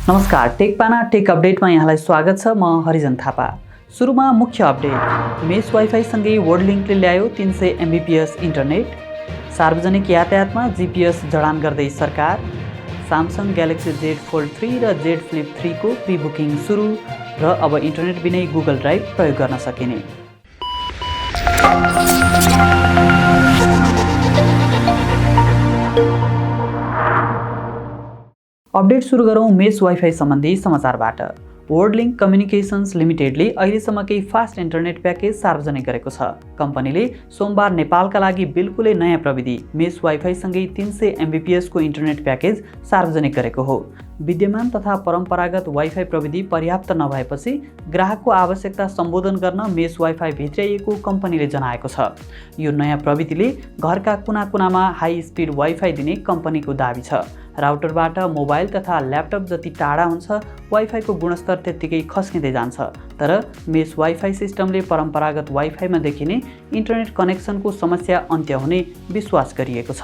नमस्कार, टेकपाना टेक अपडेटमा यहाँलाई स्वागत छ। म हरिजन थापा। सुरुमा मुख्य अपडेट। मेस वाइफाई सँगै वर्ल्डलिङ्कले ल्यायो 300 Mbps इन्टरनेट। सार्वजनिक यातायातमा GPS जडान गर्दै सरकार। Samsung Galaxy Z Fold 3 र Z Flip 3 को प्री बुकिङ सुरु र अब इन्टरनेट बिनै गुगल ड्राइभ प्रयोग गर्न सकिने। अपडेट सुरु गरौँ मेस वाइफाई सम्बन्धी समाचारबाट। वर्ल्डलिङ्क कम्युनिकेसन्स लिमिटेडले अहिलेसम्म केही फास्ट इन्टरनेट प्याकेज सार्वजनिक गरेको छ। कम्पनीले सोमबार नेपालका लागि बिल्कुलै नयाँ प्रविधि मेस वाइफाईसँगै 300 Mbps को इन्टरनेट प्याकेज सार्वजनिक गरेको हो। विद्यमान तथा परम्परागत वाइफाई प्रविधि पर्याप्त नभएपछि ग्राहकको आवश्यकता सम्बोधन गर्न मेस वाइफाई भित्र्याइएको कम्पनीले जनाएको छ। यो नयाँ प्रविधिले घरका कुना कुनामा हाई स्पिड वाइफाई दिने कम्पनीको दाबी छ। राउटरबाट मोबाइल तथा ल्यापटप जति टाढा हुन्छ, वाइफाईको गुणस्तर त्यत्तिकै खस्किँदै जान्छ। तर मेस वाइफाई सिस्टमले परम्परागत वाइफाईमा देखिने इन्टरनेट कनेक्सनको समस्या अन्त्य हुने विश्वास गरिएको छ।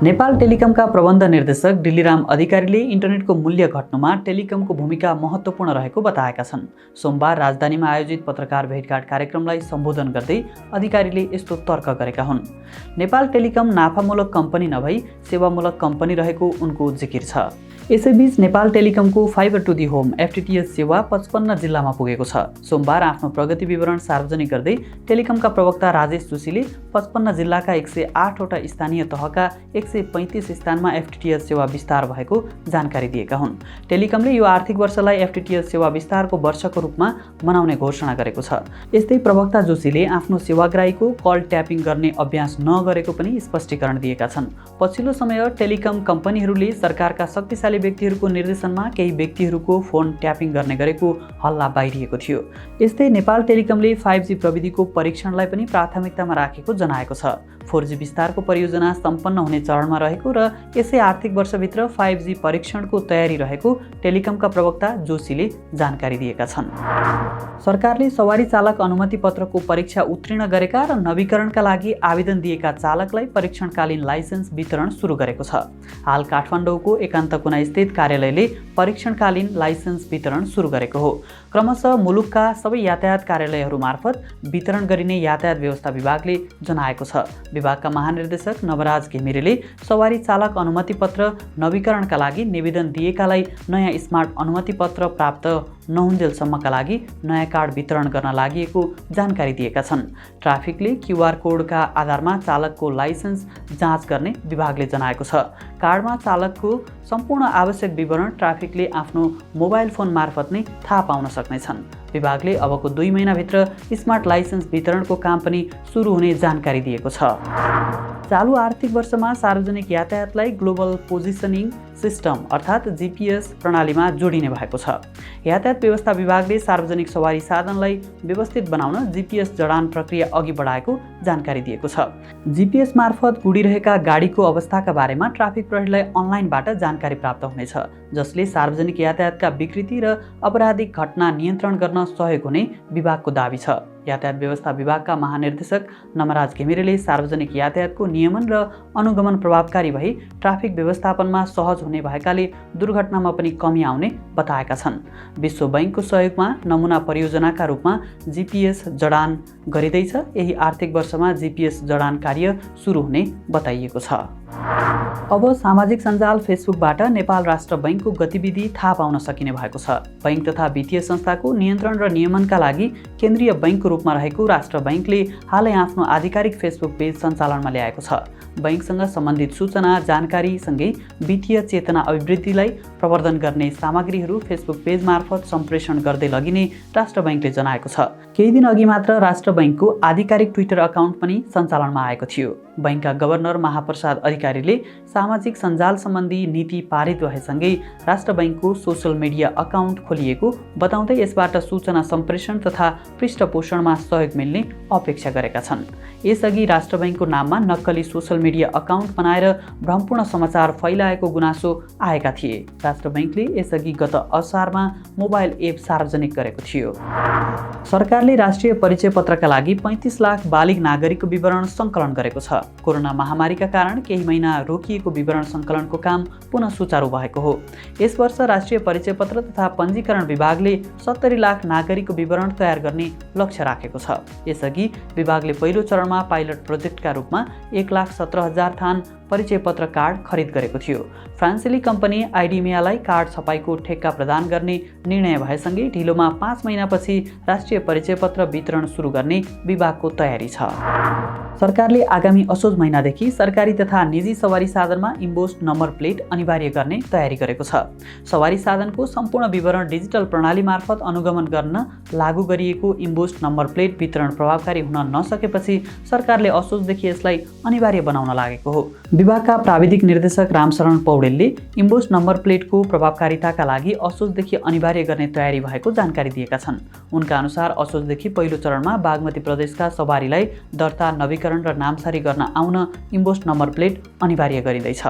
नेपाल टेलिकमका प्रबन्ध निर्देशक डिल्लीराम अधिकारीले इन्टरनेटको मूल्य घट्नुमा टेलिकमको भूमिका महत्त्वपूर्ण रहेको बताएका छन्। सोमबार राजधानीमा आयोजित पत्रकार भेटघाट कार्यक्रमलाई सम्बोधन गर्दै अधिकारीले यस्तो तर्क गरेका हुन्। नेपाल टेलिकम नाफामूलक कम्पनी नभई सेवामूलक कम्पनी रहेको उनको जिकिर छ। यसैबीच नेपाल टेलिकमको fibre to the home FTTH सेवा 55 जिल्लामा पुगेको छ। सोमबार आफ्नो प्रगति विवरण सार्वजनिक गर्दै टेलिकमका प्रवक्ता राजेश जोशीले 55 जिल्लाका 108 वटा स्थानीय तहका 135 स्थानमा FTTH सेवा विस्तार भएको जानकारी दिएका हुन्। टेलिकमले यो आर्थिक वर्षलाई FTTH सेवा विस्तारको वर्षको रूपमा मनाउने घोषणा गरेको छ। यस्तै प्रवक्ता जोशीले आफ्नो सेवाग्राहीको कल ट्यापिङ गर्ने अभ्यास नगरेको पनि स्पष्टीकरण दिएका छन्। पछिल्लो समय टेलिकम कम्पनीहरूले सरकारका शक्तिशाली व्यक्तिहरूको निर्देशनमा केही व्यक्तिहरूको फोन ट्यापिङ गर्ने गरेको हल्ला बाहिरिएको थियो। यस्तै नेपाल टेलिकमले 5G प्रविधिको परीक्षणलाई पनि प्राथमिकतामा राखेको जनाएको छ। 4G विस्तारको परियोजना सम्पन्न हुने चरणमा रहेको र यसै आर्थिक वर्षभित्र 5G परीक्षणको तयारी रहेको टेलिकमका प्रवक्ता जोशीले जानकारी दिएका छन्। सरकारले सवारी चालक अनुमति पत्रको परीक्षा उत्तीर्ण गरेका र नवीकरणका लागि आवेदन दिएका चालकलाई परीक्षणकालीन लाइसेन्स वितरण सुरु गरेको छ। हाल काठमाडौँको एकान्त कुना स्थित कार्यालयले परीक्षणकालीन लाइसेन्स वितरण सुरु गरेको हो। क्रमशः मुलुकका सबै यातायात कार्यालयहरू मार्फत वितरण गरिने यातायात व्यवस्था विभागले जनाएको छ। विभागका महानिर्देशक नवराज घिमिरेले सवारी चालक अनुमति पत्र नवीकरणका लागि निवेदन दिएकालाई नयाँ स्मार्ट अनुमति पत्र प्राप्त नहुन्जेलसम्मका लागि नयाँ कार्ड वितरण गर्न लागि जानकारी दिएका छन्। ट्राफिकले QR कोडका आधारमा चालकको लाइसेन्स जाँच गर्ने विभागले जनाएको छ। कार्डमा चालकको सम्पूर्ण आवश्यक विवरण ट्राफिकले आफ्नो मोबाइल फोन मार्फत नै थाहा पाउन सक्नेछन्। विभागले अबको 2 महिनाभित्र स्मार्ट लाइसेन्स वितरणको काम पनि सुरु हुने जानकारी दिएको छ। चालु आर्थिक वर्षमा सार्वजनिक यातायातलाई ग्लोबल पोजिसनिङ सिस्टम अर्थात् GPS प्रणालीमा जोडिने भएको छ। यातायात व्यवस्था विभागले सार्वजनिक सवारी साधनलाई व्यवस्थित बनाउन GPS जडान प्रक्रिया अघि बढाएको जानकारी दिएको छ। GPS मार्फत गुडिरहेका गाडीको अवस्थाका बारेमा ट्राफिक प्रहरीलाई अनलाइनबाट जानकारी प्राप्त हुनेछ, जसले सार्वजनिक यातायातका विकृति र आपराधिक घटना नियन्त्रण गर्न सहयोग हुने विभागको दाबी छ। यातायात व्यवस्था विभागका महानिर्देशक नवराज घिमिरेले सार्वजनिक यातायातको नियमन र अनुगमन प्रभावकारी भई ट्राफिक व्यवस्थापनमा सहज हुने भएकाले दुर्घटनामा पनि कमी आउने बताएका छन्। विश्व बैंकको सहयोगमा नमुना परियोजनाका रूपमा GPS जडान गरिँदैछ। यही आर्थिक वर्षमा GPS जडान कार्य सुरु हुने बताइएको छ। अब सामाजिक सञ्जाल फेसबुकबाट नेपाल राष्ट्र बैंकको गतिविधि थाहा पाउन सकिने भएको छ। बैंक तथा वित्तीय संस्थाको नियन्त्रण र नियमनका लागि केन्द्रीय बैंकको रूपमा रहेको राष्ट्र बैंकले हालै आफ्नो आधिकारिक फेसबुक पेज सञ्चालनमा ल्याएको छ। बैंकसँग सम्बन्धित सूचना जानकारी सँगै वित्तीय चेतना अभिवृद्धिलाई प्रवर्धन गर्ने सामग्रीहरू फेसबुक पेज मार्फत सम्प्रेषण गर्दै लगिने राष्ट्र बैंकले जनाएको छ। केही दिन अघि मात्र राष्ट्र बैंकको आधिकारिक ट्विटर अकाउन्ट पनि सञ्चालनमा आएको थियो। बैंकका गभर्नर महाप्रसाद अधिकारीले सामाजिक सञ्जाल सम्बन्धी नीति पारित भएसँगै राष्ट्र बैंकको सोसल मिडिया अकाउन्ट खोलिएको बताउँदै यसबाट सूचना सम्प्रेषण तथा पृष्ठपोषणमा सहयोग मिल्ने अपेक्षा गरेका छन्। यसअघि राष्ट्र बैंकको नाममा नक्कली सोसल मिडिया अकाउन्ट बनाएर भ्रमपूर्ण समाचार फैलाएको गुनासो आएका थिए। महाराष्ट्र बैंकले यसअघि गत असारमा मोबाइल एप सार्वजनिक गरेको थियो। सरकारले राष्ट्रिय परिचय पत्रका लागि 35 लाख बालिग नागरिकको विवरण सङ्कलन गरेको छ। कोरोना महामारीका कारण केही महिना रोकिएको विवरण सङ्कलनको काम पुनः सुचारू भएको हो। यस वर्ष राष्ट्रिय परिचय पत्र तथा पञ्जीकरण विभागले 70 लाख नागरिकको विवरण तयार गर्ने लक्ष्य राखेको छ। यसअघि विभागले पहिलो चरणमा पाइलट प्रोजेक्टका रूपमा 1,17,000 थान परिचय पत्र कार्ड खरिद गरेको थियो। फ्रान्सेली कम्पनी आइडिमियालाई कार्ड छपाईको ठेक्का प्रदान गर्ने निर्णय भएसँगै ढिलोमा 5 महिनापछि राष्ट्रिय परिचय पत्र वितरण सुरु गर्ने विभागको तयारी छ। सरकारले आगामी असोज महिनादेखि सरकारी तथा निजी सवारी साधनमा इम्बोस्ड नम्बर प्लेट अनिवार्य गर्ने तयारी गरेको छ। सवारी साधनको सम्पूर्ण विवरण डिजिटल प्रणाली मार्फत अनुगमन गर्न लागू गरिएको इम्बोस्ड नम्बर प्लेट वितरण प्रभावकारी हुन नसकेपछि सरकारले असोजदेखि यसलाई अनिवार्य बनाउन लागेको हो। विभागका प्राविधिक निर्देशक रामशरण पौडेलले इम्बोस्ड नम्बर प्लेटको प्रभावकारिताका लागि असोजदेखि अनिवार्य गर्ने तयारी भएको जानकारी दिएका छन्। उनका अनुसार असोजदेखि पहिलो चरणमा बागमती प्रदेशका सवारीलाई दर्ता, नवीकरण र नामसारी गर्न आउन इम्बोस्ड नम्बर प्लेट अनिवार्य गरिँदैछ।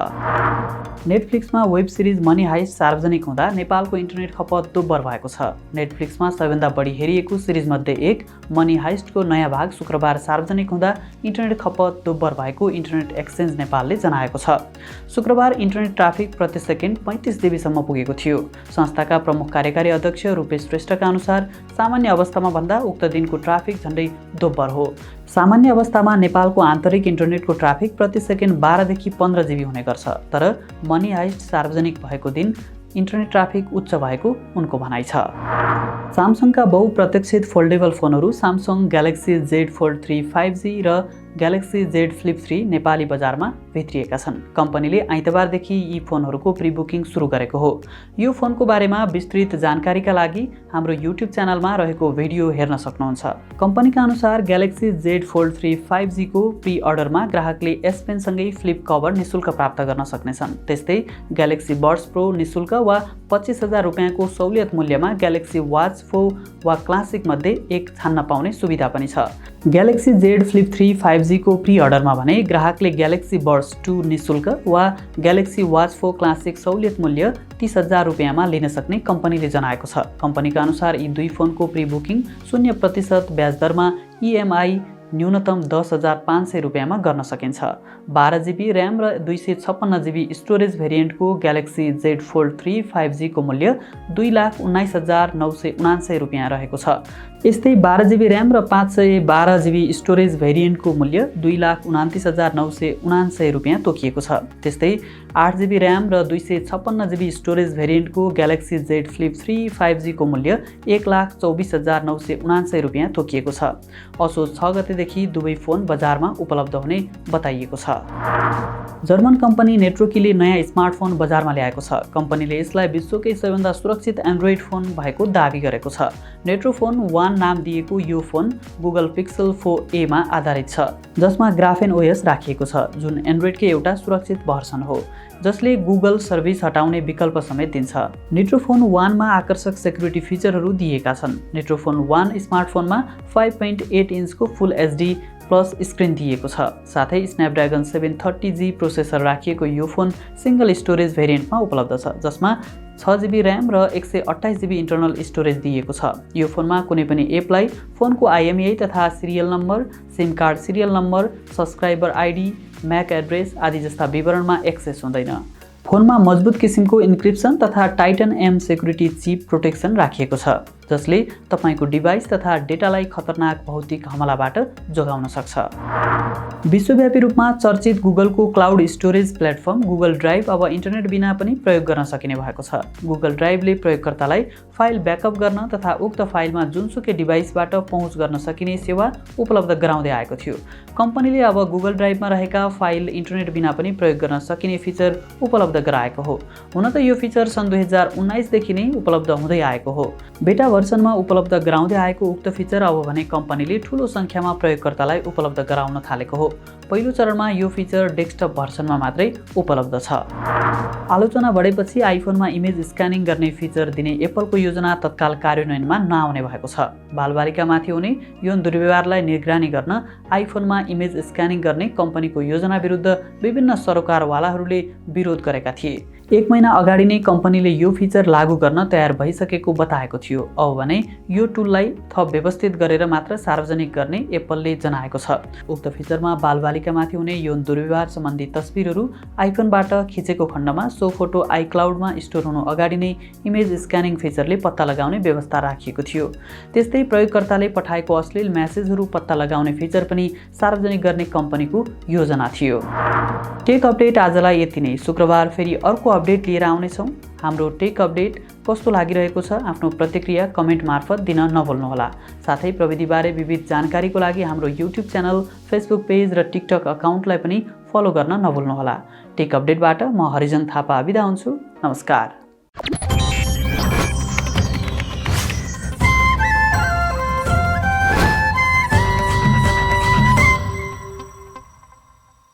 नेटफ्लिक्समा वेब सिरिज मनी हाइस्ट सार्वजनिक हुँदा नेपालको इन्टरनेट खपत दोब्बर भएको छ। नेटफ्लिक्समा सबैभन्दा बढी हेरिएको सिरिजमध्ये एक मनी हाइस्टको नयाँ भाग शुक्रबार सार्वजनिक हुँदा इन्टरनेट खपत दोब्बर भएको इन्टरनेट एक्सचेन्ज नेपालले जनाएको छ। शुक्रबार इन्टरनेट ट्राफिक प्रति सेकेन्ड 35 जीबीसम्म पुगेको थियो। संस्थाका प्रमुख कार्यकारी अध्यक्ष रूपेश श्रेष्ठका अनुसार सामान्य अवस्थामा भन्दा उक्त दिनको ट्राफिक झन्डै दोब्बर हो। सामान्य अवस्थामा नेपालको आन्तरिक इन्टरनेटको ट्राफिक प्रति सेकेन्ड 12 देखि 15 जीबी हुने गर्छ। तर मनी हाइस्ट सार्वजनिक भएको दिन इन्टरनेट ट्राफिक उच्च भएको उनको भनाइ छ। सामसङका बहुप्रतीक्षित फोल्डेबल फोनहरू Samsung galaxy Z Fold 3 5G र ग्यालेक्सी Z Flip 3 नेपाली बजारमा भित्रिएका छन्। कम्पनीले आइतबारदेखि यी फोनहरूको प्री बुकिङ सुरु गरेको हो। यो फोनको बारेमा विस्तृत जानकारीका लागि हाम्रो युट्युब च्यानलमा रहेको भिडियो हेर्न सक्नुहुन्छ। कम्पनीका अनुसार ग्यालेक्सी Z Fold 3 5G को प्री अर्डरमा ग्राहकले S Pen सँगै फ्लिप कभर निशुल्क प्राप्त गर्न सक्नेछन्। त्यस्तै ग्यालेक्सी बड्स प्रो निशुल्क वा 25,000 रुपियाँको सहुलियत मूल्यमा ग्यालेक्सी वाच 4 वा क्लासिक मध्ये एक छान्न पाउने सुविधा पनि छ। ग्यालेक्सी Z Flip 3 5G को प्री अर्डरमा भने ग्राहकले ग्यालेक्सी बड्स 2 निशुल्क वा ग्यालेक्सी वाच 4 क्लासिक सहुलियत मूल्य 30,000 रुपियाँमा लिन सक्ने कम्पनीले जनाएको छ। कम्पनीका अनुसार यी दुई फोनको प्री बुकिङ 0% ब्याज दरमा EMI न्यूनतम 10,500 रुपियाँमा गर्न सकिन्छ। 12 GB ऱ्याम र 256 GB स्टोरेज भेरिएन्टको ग्यालेक्सी Z Fold 3 5G को मूल्य 2,19,979 रुपियाँ रहेको छ। यस्तै 12 GB ऱ्याम र 512 GB स्टोरेज भेरिएन्टको मूल्य 2,29,979 रुपियाँ तोकिएको छ। त्यस्तै 8 GB ऱ्याम र 256 GB स्टोरेज भेरिएन्टको ग्यालेक्सी Z Flip 3 5G को मूल्य 1,24,979 रुपियाँ तोकिएको छ। असोज 6 गतेदेखि दुवै फोन बजारमा उपलब्ध हुने बताइएको छ। जर्मन कम्पनी नेट्रोकीले नयाँ स्मार्टफोन बजारमा ल्याएको छ। कम्पनीले यसलाई विश्वकै सबैभन्दा सुरक्षित एन्ड्रोइड फोन भएको दावी गरेको छ। नेट्रोफोन 1 नाम दिएको यो फोन गुगल पिक्सल 4a मा आधारित छ, जसमा ग्राफेन OS राखिएको छ, जुन एन्ड्रोइडकै एउटा सुरक्षित भर्सन हो जसले गुगल सर्भिस हटाउने विकल्प समेत दिन्छ। नेट्रोफोन 1 मा आकर्षक सेक्युरिटी फिचरहरू दिएका छन्। नेट्रोफोन 1 स्मार्टफोनमा 5.8 इन्चको फुल HD प्लस स्क्रिन दिएको छ। साथै स्न्यापड्रागन 730G प्रोसेसर राखिएको यो फोन सिंगल स्टोरेज भेरिएन्टमा उपलब्ध छ, जसमा 6 GB ऱ्याम र 128 GB इन्टरनल स्टोरेज दिएको छ। यो फोनमा कुनै पनि एपलाई फोनको IMEI तथा serial number, SIM card serial number, subscriber ID, MAC address आदि जस्ता विवरणमा एक्सेस हुँदैन। फोनमा मजबुत किसिमको इन्क्रिप्सन तथा Titan M security cheap protection राखिएको छ, जसले तपाईको डिभाइस तथा डेटालाई खतरनाक भौतिक हमलाबाट जोगाउन सक्छ। विश्वव्यापी रूपमा चर्चित गुगलको cloud storage platform Google drive अब इन्टरनेट बिना पनि प्रयोग गर्न सकिने भएको छ। गुगल ड्राइभले प्रयोगकर्तालाई फाइल ब्याकअप गर्न तथा उक्त फाइलमा जुनसुकै डिभाइसबाट पहुँच गर्न सकिने सेवा उपलब्ध गराउँदै आएको थियो। कम्पनीले अब गुगल ड्राइभमा रहेका फाइल इन्टरनेट बिना पनि प्रयोग गर्न सकिने फिचर उपलब्ध गराएको हो। हुन त यो फिचर सन् 2019 देखि नै उपलब्ध हुँदै आएको हो। बेटा भर्सनमा उपलब्ध गराउँदै आएको उक्त फिचर अब भने कम्पनीले ठूलो संख्यामा प्रयोगकर्तालाई उपलब्ध गराउन थालेको हो। पहिलो चरणमा यो फिचर डेस्कटप भर्सनमा मात्रै उपलब्ध छ। आलोचना बढेपछि आइफोनमा इमेज स्क्यानिङ गर्ने फिचर दिने एप्पलको योजना तत्काल कार्यान्वयनमा नआउने भएको छ। बालबालिकामाथि हुने यौन दुर्व्यवहारलाई निगरानी गर्न आइफोनमा इमेज स्क्यानिङ गर्ने कम्पनीको योजना विरुद्ध विभिन्न सरोकारवालाहरूले विरोध गरेका थिए। 1 महिना अगाडि नै कम्पनीले यो फिचर लागू गर्न तयार भइसकेको बताएको थियो। अब भने यो टुललाई थप व्यवस्थित गरेर मात्र सार्वजनिक गर्ने एप्पलले जनाएको छ। उक्त फिचरमा बालबालिकामाथि हुने यौन दुर्व्यवहार सम्बन्धी तस्बिरहरू आइफोनबाट खिचेको खण्डमा सो फोटो आइक्लाउडमा स्टोर हुनु अगाडि नै इमेज स्क्यानिङ फिचरले पत्ता लगाउने व्यवस्था राखिएको थियो। त्यस्तै प्रयोगकर्ताले पठाएको अश्लील मेसेजहरू पत्ता लगाउने फिचर पनि सार्वजनिक गर्ने कम्पनीको योजना थियो। टेक अपडेट आजलाई यति नै। शुक्रबार फेरि अर्को अपडेट लिएर आउनेछौँ। हाम्रो टेक अपडेट कस्तो लागिरहेको छ आफ्नो प्रतिक्रिया कमेन्ट मार्फत दिन नभुल्नुहोला। साथै प्रविधिबारे विविध जानकारीको लागि हाम्रो युट्युब च्यानल, फेसबुक पेज र टिकटक अकाउन्टलाई पनि फलो गर्न नभुल्नुहोला। टेक अपडेटबाट म हरिजन थापा बिदा हुन्छु। नमस्कार।